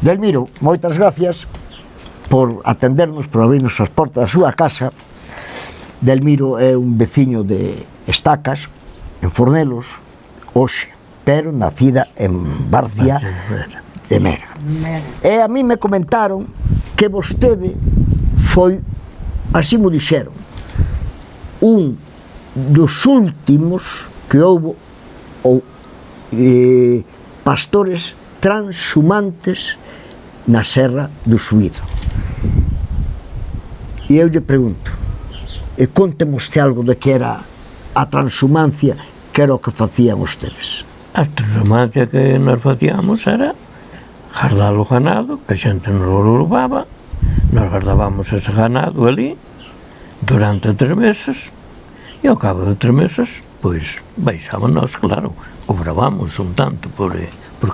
Delmiro, moitas gracias por atendernos, por abrirnos as portas da súa casa. Delmiro é un veciño de Estacas, en Fornelos, hoxe, pero nacida en Barcia de Mera. E a mí me comentaron que vostede foi, así mo dixeron, un dos últimos que houbo pastores transhumantes na Serra do Suído. E eu lle pregunto, contemos algo de que era a transhumancia, que era o que facían ustedes. A transhumancia que nós facíamos era guardar o ganado, que a xente nos lo roubaba, nós guardábamos ese ganado ali durante 3 meses, e ao cabo de 3 meses, pois, baixámonos, claro, cobrábamos un tanto por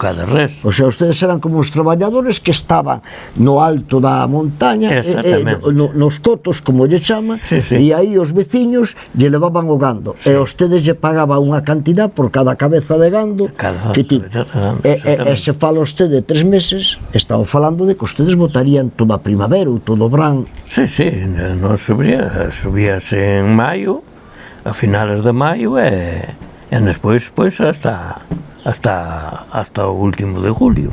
cada res. O sea, ustedes eran como os traballadores que estaban no alto da montaña, nos cotos, como lle chama, e aí os veciños lle levaban o gando, e ustedes lle pagaban unha cantidad por cada cabeza de gando que tiña. E se fala usted de 3 meses, estamos falando de que ustedes botarían toda a primavera ou todo o verán. Sí, nos subíase en maio, a finales de maio, e despois, pois, hasta o último de julio.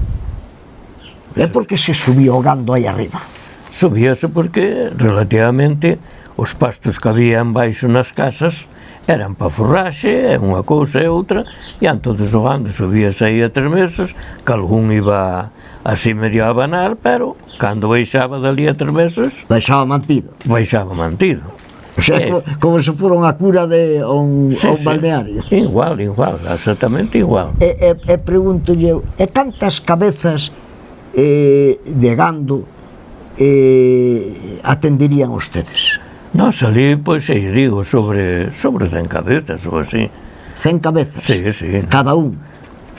É porque se subía o gando aí arriba? Subíase porque, relativamente, os pastos que había embaixo nas casas eran para forraxe, unha cousa e outra, e antes o gando subíase aí a 3 meses, que algún iba así medio a abanar, pero, cando baixaba dali a 3 meses... Baixaba mantido. Baixaba mantido. O sea, como se fora unha cura de un balneario. Igual, exactamente igual. E pregunto-lle, e cantas cabezas de gando atenderían ustedes? Nos ali, pois, digo, sobre 100 cabezas ou así. 100 cabezas? Sí. Cada un?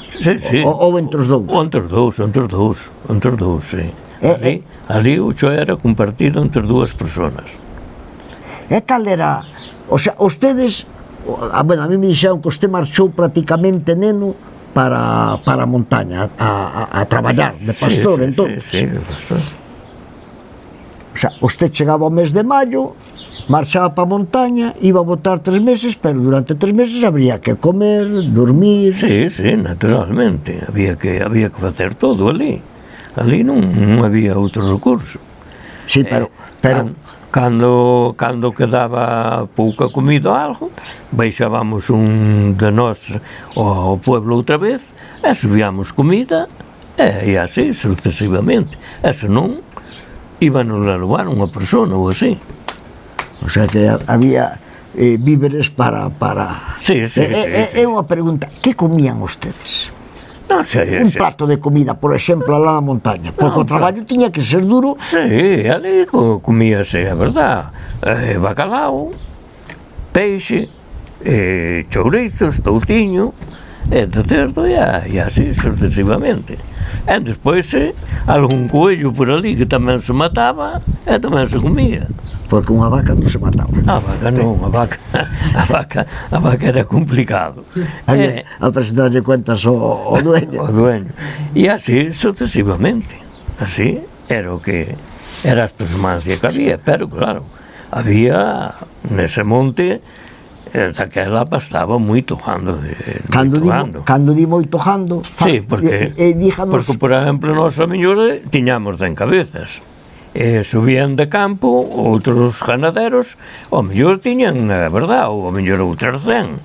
Sí. Ou entre os dous? Entre os dous, sí. Ali o xo era compartido entre 2 persoas. E cal era, o sea, ustedes, bueno, a mí me dixeron que usted marchou prácticamente neno para a montaña, a traballar de pastor, entón. Sí, de pastor. O sea, usted chegaba ao mes de maio, marchaba para a montaña, iba a botar 3 meses, pero durante 3 meses habría que comer, dormir... Sí, naturalmente, había que facer todo ali. Ali non había outro recurso. Sí, pero... Cando quedaba pouca comida ou algo, baixábamos un de nós ao pueblo outra vez, e subíamos comida, e así sucesivamente. E senón, íbanos a levar unha persona ou así. O sea que había víveres para... Sí. É unha pregunta, que comían ustedes? Non sei. Un plato de comida, por exemplo, alá na montaña, porque o traballo tiña que ser duro. Sí, ali comíase, a verdad, bacalao, peixe, chourizos, touciño, de cerdo e así sucesivamente. E despois algún coello por ali que tamén se mataba e tamén se comía. Porque unha vaca non se mataba. A vaca non, a vaca era complicado. A presentarlle cuentas ao dueño. O dueño. E así sucesivamente. Así era o que era a transhumancia que había, pero claro, había nese monte daquela pastaba moito gando. Cando di moito gando? Sí, porque, por exemplo, nós a mellor tiñamos 100 cabezas. Subían de campo, outros ganaderos, ao mellor tiñan, a verdad, ou ao mellor outras 100.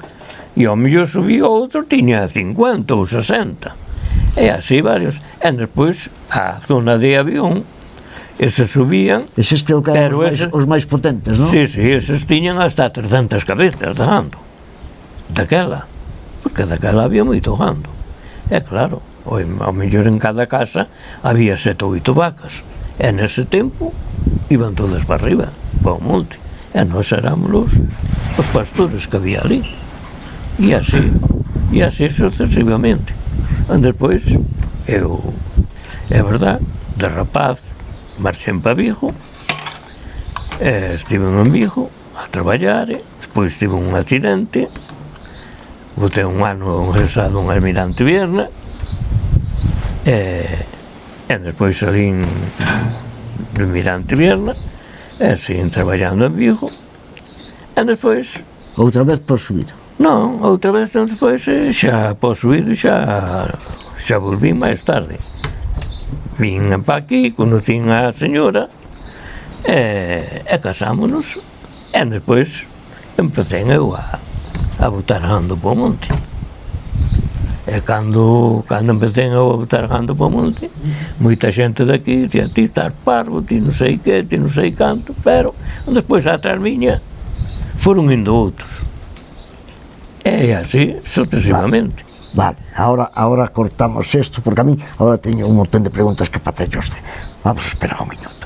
E ao mellor subía outro, tiña 50 ou 60. E así varios. E despois, a zona de avión, eses subían... Eses creo que eran os máis potentes, non? Sí, eses tiñan hasta 300 cabezas de gando. Daquela. Porque daquela había moito gando. E claro, ao mellor en cada casa había 7 ou 8 vacas. E nese tempo iban todas para arriba, para o monte. E nós éramos os pastores que había ali. E así sucesivamente. E despois, eu, é verdad, de rapaz, marchei para Vigo, estive en Vigo a traballar, despois tive un accidente, botei un ano ingresado un almirante Vierna, E despois salín do Mirante Vierna, e seguín traballando en Vigo, e despois, Outra vez por subido. non, outra vez despois, xa posuído, xa volvín máis tarde. Vin pa aquí, conocín a señora, e casámonos, e despois empecé eu a botar gando po monte. E cando empecé eu a botar gando po monte, moita xente daqui dicía, ti estás parvo, ti non sei que, ti non sei canto, pero despois atrás miña foron indo outros. E así, sucesivamente. Vale, ahora cortamos isto, porque a mí ahora teño un montón de preguntas que facerlle a usted. Vamos a esperar un minuto.